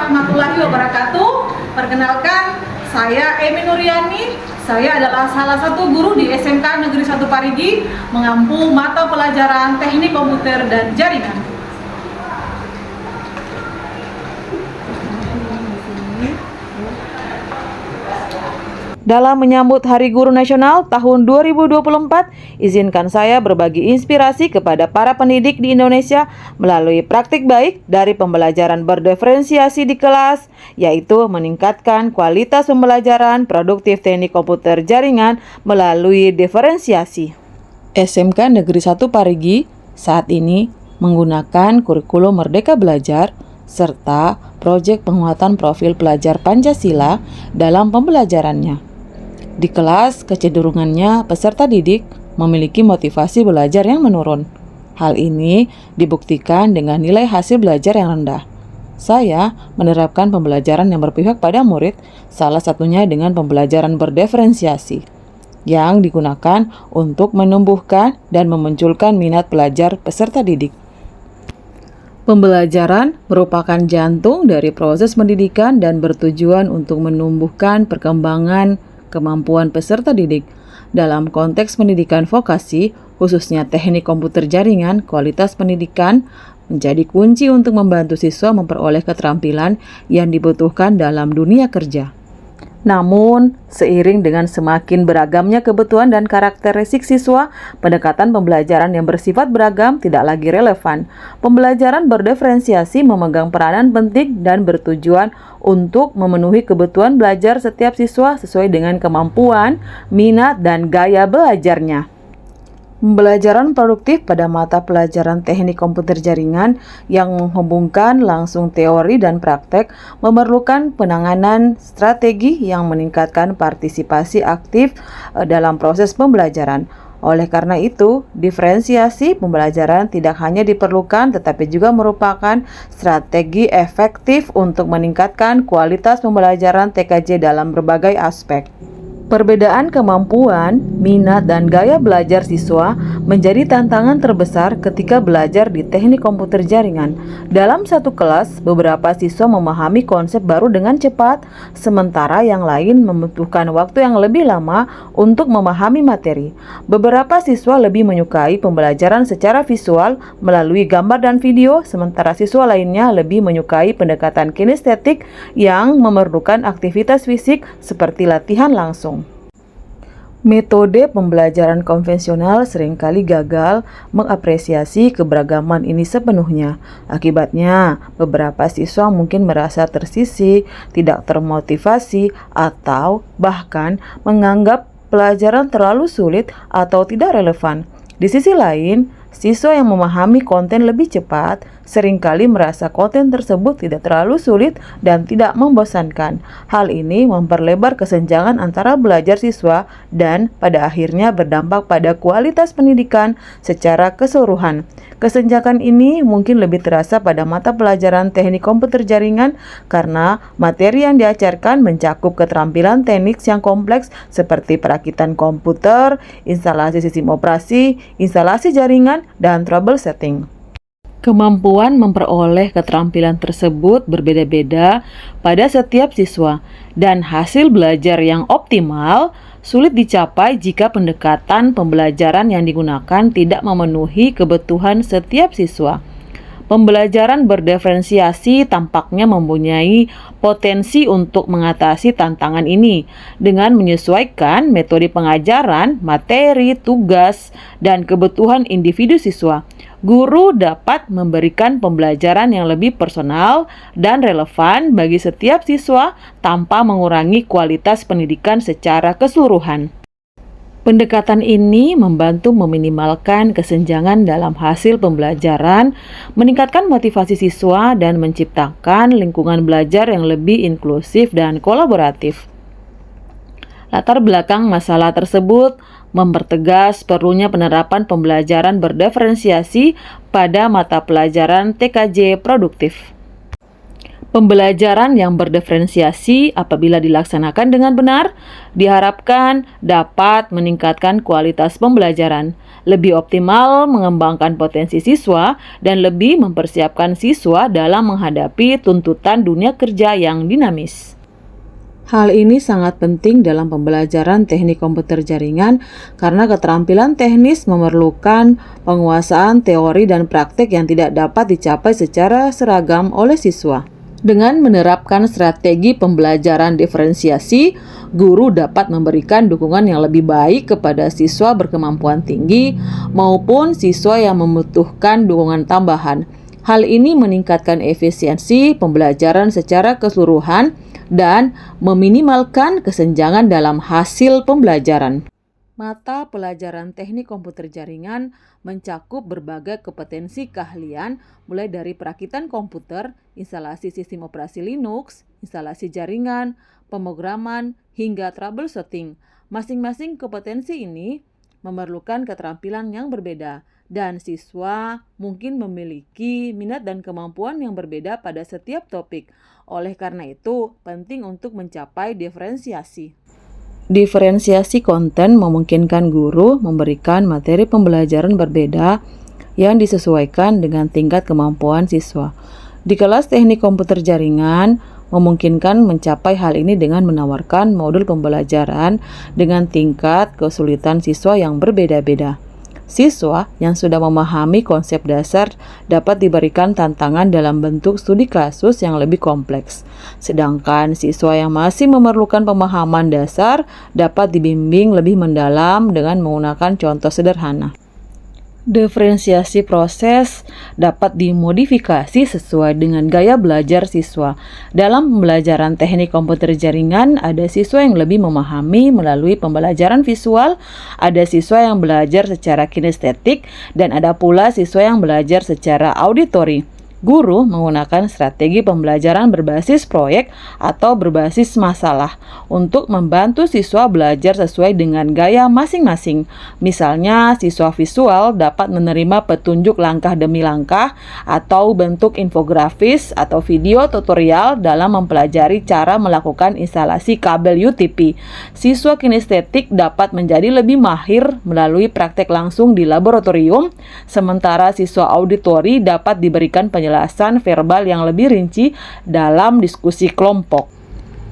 warahmatullahi wabarakatuh. Perkenalkan, saya Emi Nuriani. Saya adalah salah satu guru di SMK Negeri 1 Parigi, mengampu mata pelajaran Teknik Komputer dan Jaringan. Dalam menyambut Hari Guru Nasional tahun 2024, izinkan saya berbagi inspirasi kepada para pendidik di Indonesia melalui praktik baik dari pembelajaran berdiferensiasi di kelas, yaitu meningkatkan kualitas pembelajaran produktif teknik komputer jaringan melalui diferensiasi. SMK Negeri 1 Parigi saat ini menggunakan kurikulum Merdeka Belajar serta proyek penguatan profil pelajar Pancasila dalam pembelajarannya. Di kelas, kecenderungannya peserta didik memiliki motivasi belajar yang menurun. Hal ini dibuktikan dengan nilai hasil belajar yang rendah. Saya menerapkan pembelajaran yang berpihak pada murid, salah satunya dengan pembelajaran berdiferensiasi, yang digunakan untuk menumbuhkan dan memunculkan minat belajar peserta didik. Pembelajaran merupakan jantung dari proses pendidikan dan bertujuan untuk menumbuhkan perkembangan kemampuan peserta didik. Dalam konteks pendidikan vokasi, khususnya teknik komputer jaringan, kualitas pendidikan menjadi kunci untuk membantu siswa memperoleh keterampilan yang dibutuhkan dalam dunia kerja. Namun, seiring dengan semakin beragamnya kebutuhan dan karakteristik siswa, pendekatan pembelajaran yang bersifat beragam tidak lagi relevan. Pembelajaran berdiferensiasi memegang peranan penting dan bertujuan untuk memenuhi kebutuhan belajar setiap siswa sesuai dengan kemampuan, minat, dan gaya belajarnya. Pembelajaran produktif pada mata pelajaran teknik komputer jaringan yang menghubungkan langsung teori dan praktek memerlukan penanganan strategi yang meningkatkan partisipasi aktif dalam proses pembelajaran. Oleh karena itu, diferensiasi pembelajaran tidak hanya diperlukan tetapi juga merupakan strategi efektif untuk meningkatkan kualitas pembelajaran TKJ dalam berbagai aspek. Perbedaan kemampuan, minat, dan gaya belajar siswa menjadi tantangan terbesar ketika belajar di teknik komputer jaringan. Dalam satu kelas, beberapa siswa memahami konsep baru dengan cepat, sementara yang lain membutuhkan waktu yang lebih lama untuk memahami materi. Beberapa siswa lebih menyukai pembelajaran secara visual melalui gambar dan video, sementara siswa lainnya lebih menyukai pendekatan kinestetik yang memerlukan aktivitas fisik seperti latihan langsung. Metode pembelajaran konvensional seringkali gagal mengapresiasi keberagaman ini sepenuhnya. Akibatnya, beberapa siswa mungkin merasa tersisih, tidak termotivasi, atau bahkan menganggap pelajaran terlalu sulit atau tidak relevan. Di sisi lain, siswa yang memahami konten lebih cepat seringkali merasa konten tersebut tidak terlalu sulit dan tidak membosankan. Hal ini memperlebar kesenjangan antara belajar siswa dan pada akhirnya berdampak pada kualitas pendidikan secara keseluruhan. Kesenjangan ini mungkin lebih terasa pada mata pelajaran teknik komputer jaringan karena materi yang diajarkan mencakup keterampilan teknik yang kompleks seperti perakitan komputer, instalasi sistem operasi, instalasi jaringan, dan troubleshooting. Kemampuan memperoleh keterampilan tersebut berbeda-beda pada setiap siswa, dan hasil belajar yang optimal sulit dicapai jika pendekatan pembelajaran yang digunakan tidak memenuhi kebutuhan setiap siswa. Pembelajaran berdiferensiasi tampaknya mempunyai potensi untuk mengatasi tantangan ini dengan menyesuaikan metode pengajaran, materi, tugas, dan kebutuhan individu siswa. Guru dapat memberikan pembelajaran yang lebih personal dan relevan bagi setiap siswa tanpa mengurangi kualitas pendidikan secara keseluruhan. Pendekatan ini membantu meminimalkan kesenjangan dalam hasil pembelajaran, meningkatkan motivasi siswa, dan menciptakan lingkungan belajar yang lebih inklusif dan kolaboratif. Latar belakang masalah tersebut mempertegas perlunya penerapan pembelajaran berdiferensiasi pada mata pelajaran TKJ produktif. Pembelajaran yang berdiferensiasi apabila dilaksanakan dengan benar diharapkan dapat meningkatkan kualitas pembelajaran. lebih optimal mengembangkan potensi siswa, dan lebih mempersiapkan siswa dalam menghadapi tuntutan dunia kerja yang dinamis. Hal ini sangat penting dalam pembelajaran teknik komputer jaringan karena keterampilan teknis memerlukan penguasaan teori dan praktek yang tidak dapat dicapai secara seragam oleh siswa. Dengan menerapkan strategi pembelajaran diferensiasi, guru dapat memberikan dukungan yang lebih baik kepada siswa berkemampuan tinggi maupun siswa yang membutuhkan dukungan tambahan. Hal ini meningkatkan efisiensi pembelajaran secara keseluruhan dan meminimalkan kesenjangan dalam hasil pembelajaran. Mata pelajaran teknik komputer jaringan mencakup berbagai kompetensi keahlian mulai dari perakitan komputer, instalasi sistem operasi Linux, instalasi jaringan, pemrograman, hingga troubleshooting. Masing-masing kompetensi ini memerlukan keterampilan yang berbeda, dan siswa mungkin memiliki minat dan kemampuan yang berbeda pada setiap topik. Oleh karena itu, penting untuk mencapai diferensiasi. Diferensiasi konten memungkinkan guru memberikan materi pembelajaran berbeda yang disesuaikan dengan tingkat kemampuan siswa. Di kelas teknik komputer jaringan, memungkinkan mencapai hal ini dengan menawarkan modul pembelajaran dengan tingkat kesulitan siswa yang berbeda-beda. Siswa yang sudah memahami konsep dasar dapat diberikan tantangan dalam bentuk studi kasus yang lebih kompleks. Sedangkan siswa yang masih memerlukan pemahaman dasar dapat dibimbing lebih mendalam dengan menggunakan contoh sederhana. Diferensiasi proses dapat dimodifikasi sesuai dengan gaya belajar siswa. Dalam pembelajaran teknik komputer jaringan, ada siswa yang lebih memahami melalui pembelajaran visual, ada siswa yang belajar secara kinestetik, dan ada pula siswa yang belajar secara auditori. Guru menggunakan strategi pembelajaran berbasis proyek atau berbasis masalah untuk membantu siswa belajar sesuai dengan gaya masing-masing. Misalnya, siswa visual dapat menerima petunjuk langkah demi langkah atau bentuk infografis atau video tutorial dalam mempelajari cara melakukan instalasi kabel UTP. Siswa kinestetik dapat menjadi lebih mahir melalui praktek langsung di laboratorium, sementara siswa auditori dapat diberikan penjelasan verbal yang lebih rinci dalam diskusi kelompok.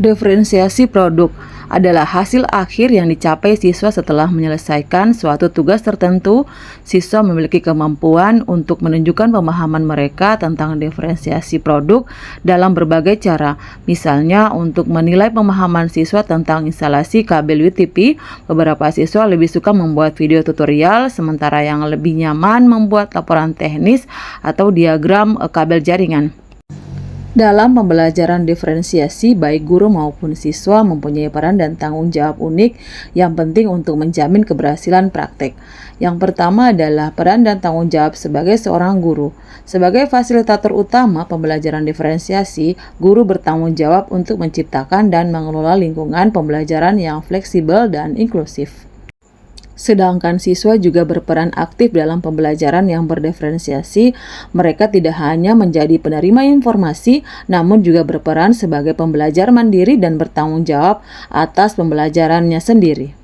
Diferensiasi produk adalah hasil akhir yang dicapai siswa setelah menyelesaikan suatu tugas tertentu. Siswa memiliki kemampuan untuk menunjukkan pemahaman mereka tentang diferensiasi produk dalam berbagai cara. Misalnya, untuk menilai pemahaman siswa tentang instalasi kabel UTP, beberapa siswa lebih suka membuat video tutorial, sementara yang lebih nyaman membuat laporan teknis atau diagram kabel jaringan. Dalam pembelajaran diferensiasi, baik guru maupun siswa mempunyai peran dan tanggung jawab unik yang penting untuk menjamin keberhasilan praktek. Yang pertama adalah peran dan tanggung jawab sebagai seorang guru. Sebagai fasilitator utama pembelajaran diferensiasi, guru bertanggung jawab untuk menciptakan dan mengelola lingkungan pembelajaran yang fleksibel dan inklusif. Sedangkan siswa juga berperan aktif dalam pembelajaran yang berdiferensiasi. Mereka tidak hanya menjadi penerima informasi, namun juga berperan sebagai pembelajar mandiri dan bertanggung jawab atas pembelajarannya sendiri.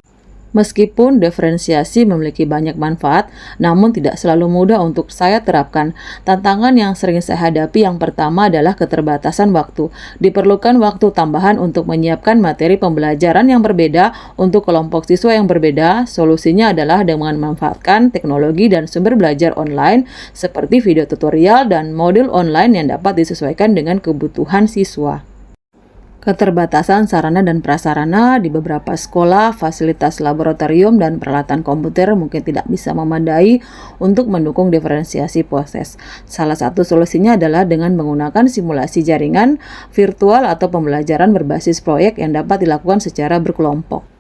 Meskipun diferensiasi memiliki banyak manfaat, namun tidak selalu mudah untuk saya terapkan. Tantangan yang sering saya hadapi yang pertama adalah keterbatasan waktu. Diperlukan waktu tambahan untuk menyiapkan materi pembelajaran yang berbeda untuk kelompok siswa yang berbeda. Solusinya adalah dengan memanfaatkan teknologi dan sumber belajar online seperti video tutorial dan modul online yang dapat disesuaikan dengan kebutuhan siswa. Keterbatasan sarana dan prasarana di beberapa sekolah, fasilitas laboratorium dan peralatan komputer mungkin tidak bisa memadai untuk mendukung diferensiasi proses. Salah satu solusinya adalah dengan menggunakan simulasi jaringan virtual atau pembelajaran berbasis proyek yang dapat dilakukan secara berkelompok.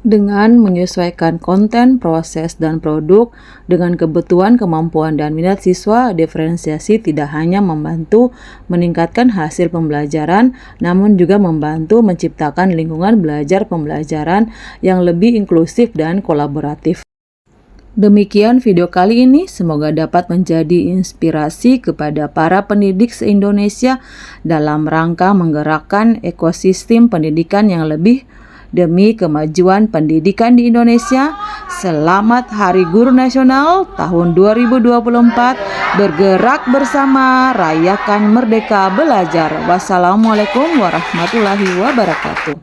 Dengan menyesuaikan konten, proses, dan produk dengan kebutuhan, kemampuan, dan minat siswa, diferensiasi tidak hanya membantu meningkatkan hasil pembelajaran, namun juga membantu menciptakan lingkungan belajar pembelajaran yang lebih inklusif dan kolaboratif. Demikian video kali ini, semoga dapat menjadi inspirasi kepada para pendidik se-Indonesia dalam rangka menggerakkan ekosistem pendidikan yang lebih demi kemajuan pendidikan di Indonesia. Selamat Hari Guru Nasional tahun 2024. Bergerak bersama, rayakan merdeka belajar. Wassalamualaikum warahmatullahi wabarakatuh.